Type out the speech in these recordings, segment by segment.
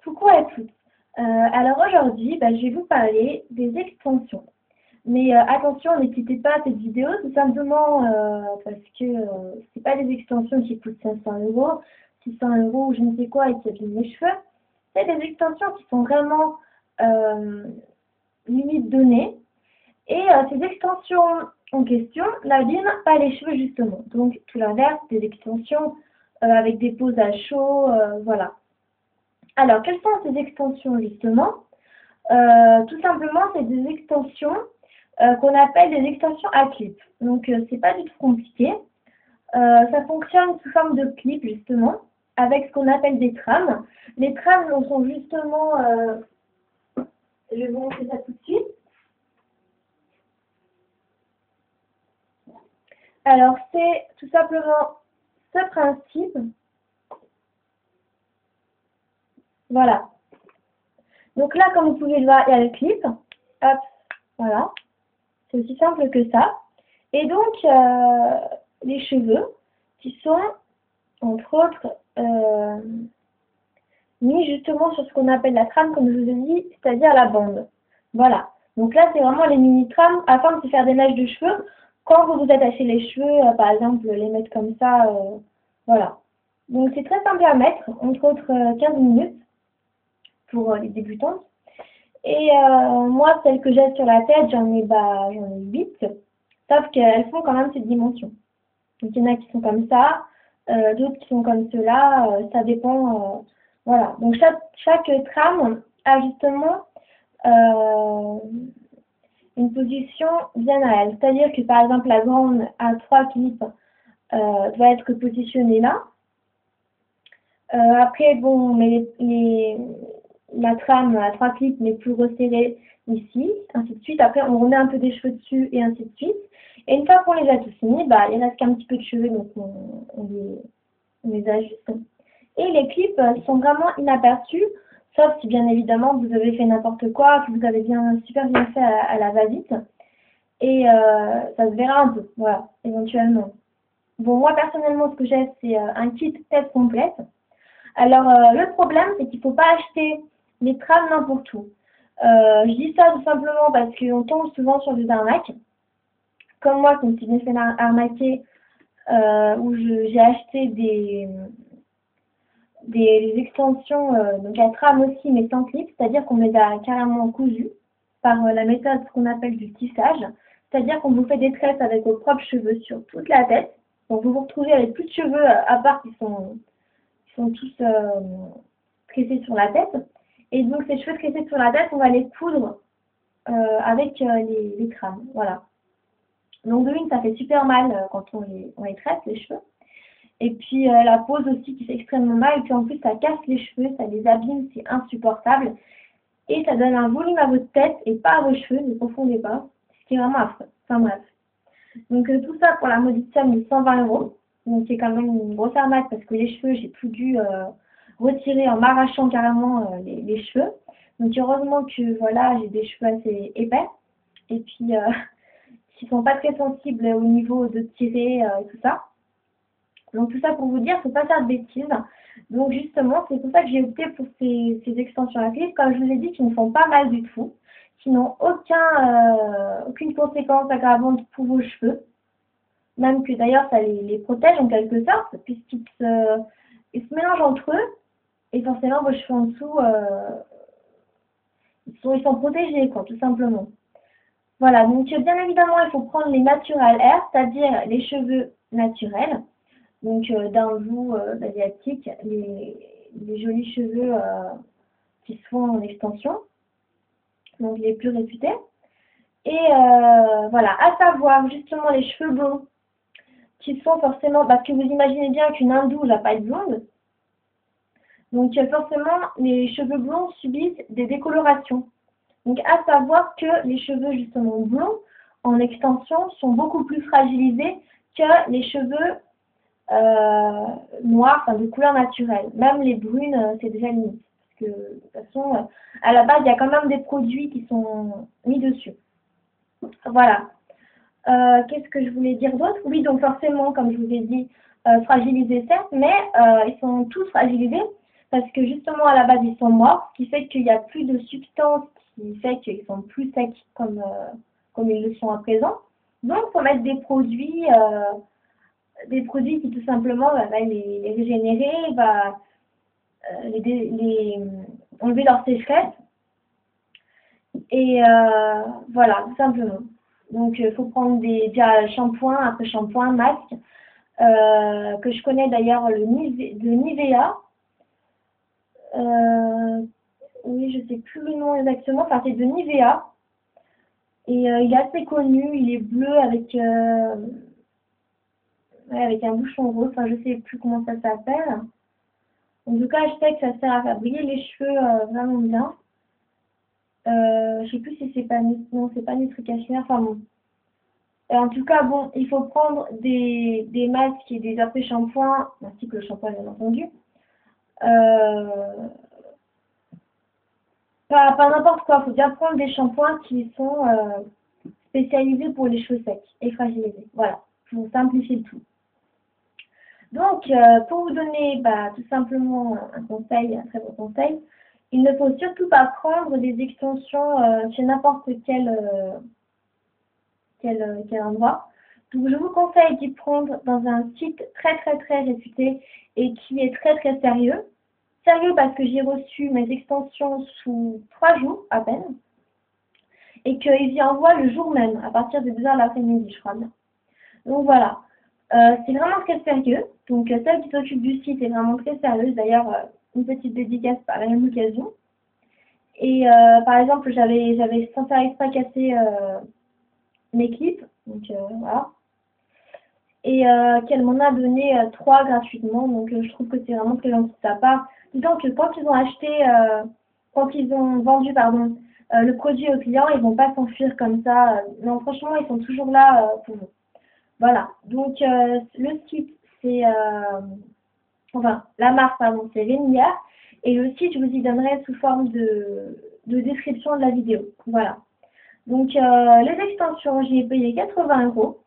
Coucou à tous. Alors aujourd'hui, je vais vous parler des extensions. Mais attention, ne quittez pas cette vidéo tout simplement parce que c'est pas des extensions qui coûtent 500 euros, 600 euros ou je ne sais quoi et qui abîment les cheveux. C'est des extensions qui sont vraiment limite données. Et ces extensions en question n'abîment pas les cheveux justement. Donc tout l'inverse, des extensions avec des poses à chaud, voilà. Alors, quelles sont ces extensions justement? Tout simplement, c'est des extensions qu'on appelle des extensions à clip. Donc, c'est pas du tout compliqué. Ça fonctionne sous forme de clip justement, avec ce qu'on appelle des trames. Les trames sont justement, je vais vous montrer ça tout de suite. Alors, c'est tout simplement ce principe. Voilà. Donc là, comme vous pouvez le voir, il y a le clip. Hop, voilà. C'est aussi simple que ça. Et donc, les cheveux qui sont, entre autres, mis justement sur ce qu'on appelle la trame, comme je vous ai dit, c'est-à-dire la bande. Voilà. Donc là, c'est vraiment les mini-trames afin de se faire des mèches de cheveux. Quand vous vous attachez les cheveux, par exemple, les mettre comme ça, voilà. Donc c'est très simple à mettre, entre autres 15 minutes pour les débutantes. Et moi, celles que j'ai sur la tête, j'en ai 8, sauf qu'elles font quand même cette dimension. Donc il y en a qui sont comme ça, d'autres qui sont comme cela, ça dépend. Voilà. Donc chaque trame a justement une position bien à elle. C'est-à-dire que par exemple la grande à 3 clips doit être positionnée là. Après, bon, mais la trame à 3 clips mais plus resserrée ici, ainsi de suite. Après, on remet un peu des cheveux dessus et ainsi de suite. Et une fois qu'on les a tous finis, il reste qu'un petit peu de cheveux, donc on les ajuste. Et les clips sont vraiment inaperçus, sauf si bien évidemment vous avez fait n'importe quoi, que vous avez super bien fait à la va-vite. Et ça se verra un peu, voilà, éventuellement. Bon, moi personnellement, ce que j'ai, c'est un kit tête complète. Alors, le problème, c'est qu'il ne faut pas acheter les trames n'importe où. Je dis ça tout simplement parce qu'on tombe souvent sur des arnaques. Comme moi, qui me suis bien fait arnaquer, où j'ai acheté des extensions, donc à trame aussi, mais sans clip, c'est-à-dire qu'on les a carrément cousues par la méthode qu'on appelle du tissage. C'est-à-dire qu'on vous fait des tresses avec vos propres cheveux sur toute la tête. Donc vous vous retrouvez avec plus de cheveux, à part qui sont tous tressés sur la tête. Et donc ces cheveux tressés sur la tête, on va les coudre avec les trames. Voilà. Donc de une, ça fait super mal quand on les tresse, les cheveux. Et puis la pose aussi qui fait extrêmement mal. Et puis en plus, ça casse les cheveux, ça les abîme, c'est insupportable. Et ça donne un volume à votre tête et pas à vos cheveux, ne confondez pas. Ce qui est vraiment affreux. Enfin bref. Donc tout ça pour la maudite somme de 120 €. Donc c'est quand même une grosse arnaque parce que les cheveux, j'ai tout dû retirer en m'arrachant carrément les cheveux. Donc heureusement que voilà, j'ai des cheveux assez épais et puis qui sont pas très sensibles au niveau de tirer et tout ça. Donc tout ça pour vous dire, il ne faut pas faire de bêtises. Donc justement, c'est pour ça que j'ai opté pour ces extensions à clip, comme je vous ai dit, qui ne font pas mal du tout, qui n'ont aucune conséquence aggravante pour vos cheveux. Même que d'ailleurs, ça les protège en quelque sorte, puisqu'ils se mélangent entre eux, et forcément, vos cheveux en dessous, ils sont protégés, quoi, tout simplement. Voilà, donc bien évidemment, il faut prendre les natural hair, c'est-à-dire les cheveux naturels. Donc d'un vous asiatique, les jolis cheveux qui se font en extension, donc les plus réputés. Et voilà, à savoir justement les cheveux blonds, qui sont forcément, parce que vous imaginez bien qu'une hindoue n'a pas être blonde, donc forcément les cheveux blonds subissent des décolorations. Donc à savoir que les cheveux justement blonds en extension sont beaucoup plus fragilisés que les cheveux noirs, enfin de couleur naturelle. Même les brunes, c'est déjà limite. Parce que de toute façon, à la base, il y a quand même des produits qui sont mis dessus. Voilà. Qu'est-ce que je voulais dire d'autre? Oui, donc forcément, comme je vous ai dit, fragilisés certes, mais ils sont tous fragilisés parce que justement à la base ils sont morts, ce qui fait qu'il n'y a plus de substance qui fait qu'ils sont plus secs comme ils le sont à présent. Donc il faut mettre des produits qui tout simplement va les régénérer, va enlever leur sécheresse. Et voilà, tout simplement. Donc il faut prendre déjà shampoing, après shampoing, masque, que je connais d'ailleurs de Nivea. Oui, je sais plus le nom exactement, enfin c'est de Nivea. Et il est assez connu, il est bleu avec un bouchon rose, enfin je sais plus comment ça s'appelle. En tout cas, je sais que ça sert à faire briller les cheveux vraiment bien. Je sais plus si c'est pas non, c'est pas Nutri-Cashmere, enfin bon. En tout cas, bon, il faut prendre des masques et des après-shampoings, ainsi que le shampoing bien entendu. Pas n'importe quoi, il faut bien prendre des shampoings qui sont spécialisés pour les cheveux secs et fragilisés. Voilà, pour simplifier le tout. Donc, pour vous donner tout simplement un conseil, un très bon conseil, il ne faut surtout pas prendre des extensions chez n'importe quel endroit. Donc, je vous conseille d'y prendre dans un site très réputé et qui est très sérieux. Sérieux parce que j'ai reçu mes extensions sous 3 jours à peine et qu'ils y envoient le jour même, à partir de 2h l'après-midi, je crois bien. Donc voilà, c'est vraiment très sérieux. Donc celle qui s'occupe du site est vraiment très sérieuse. D'ailleurs, une petite dédicace par la même occasion. Et par exemple, j'avais sans faire exprès cassé mes clips, donc voilà. Et qu'elle m'en a donné 3 gratuitement, donc je trouve que c'est vraiment très gentil de sa part. Disons que quand ils ont vendu le produit au client, ils vont pas s'enfuir comme ça. Non, franchement, ils sont toujours là pour vous. Voilà, donc le site c'est, la marque pardon, c'est Rénière, et le site je vous y donnerai sous forme de description de la vidéo. Voilà. Donc les extensions, j'y ai payé 80 €.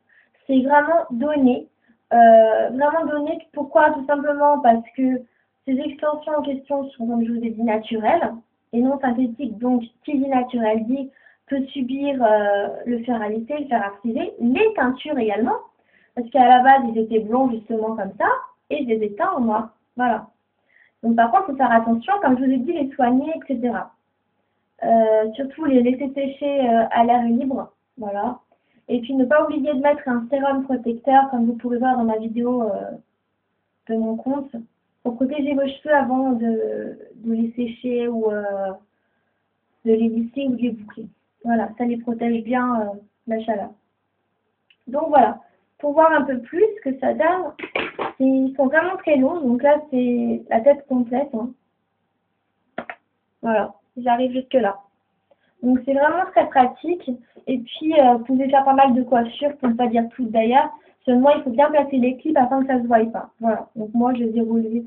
C'est vraiment donné. Pourquoi? Tout simplement parce que ces extensions en question sont, comme je vous ai dit, naturelles et non synthétiques. Donc, qui dit naturel dit peut subir le fer à lisser, le fer à activer, les teintures également. Parce qu'à la base, ils étaient blonds justement comme ça et je les ai teints en noir. Voilà. Donc, par contre, il faut faire attention, comme je vous ai dit, les soigner, etc. Surtout les laisser sécher à l'air libre. Voilà. Et puis ne pas oublier de mettre un sérum protecteur, comme vous pourrez voir dans ma vidéo de mon compte, pour protéger vos cheveux avant de les sécher ou de les lisser ou de les boucler. Voilà, ça les protège bien de la chaleur. Donc voilà, pour voir un peu plus ce que ça donne, ils sont vraiment très longs, donc là c'est la tête complète. Hein. Voilà, j'arrive jusque là. Donc c'est vraiment très pratique. Et puis vous pouvez faire pas mal de coiffures, pour ne pas dire toutes d'ailleurs. Seulement il faut bien placer les clips afin que ça ne se voie pas. Voilà. Donc moi je les ai relevés.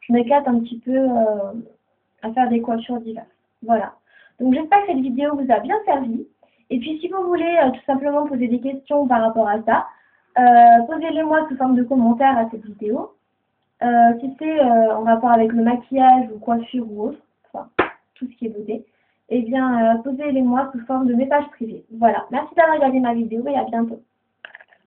Je m'éclate un petit peu à faire des coiffures diverses. Voilà. Donc j'espère que cette vidéo vous a bien servi. Et puis si vous voulez tout simplement poser des questions par rapport à ça, posez-les moi sous forme de commentaires à cette vidéo. Si c'est en rapport avec le maquillage ou coiffure ou autre, enfin tout ce qui est beauté, eh bien, posez-les moi sous forme de message privé. Voilà. Merci d'avoir regardé ma vidéo et à bientôt.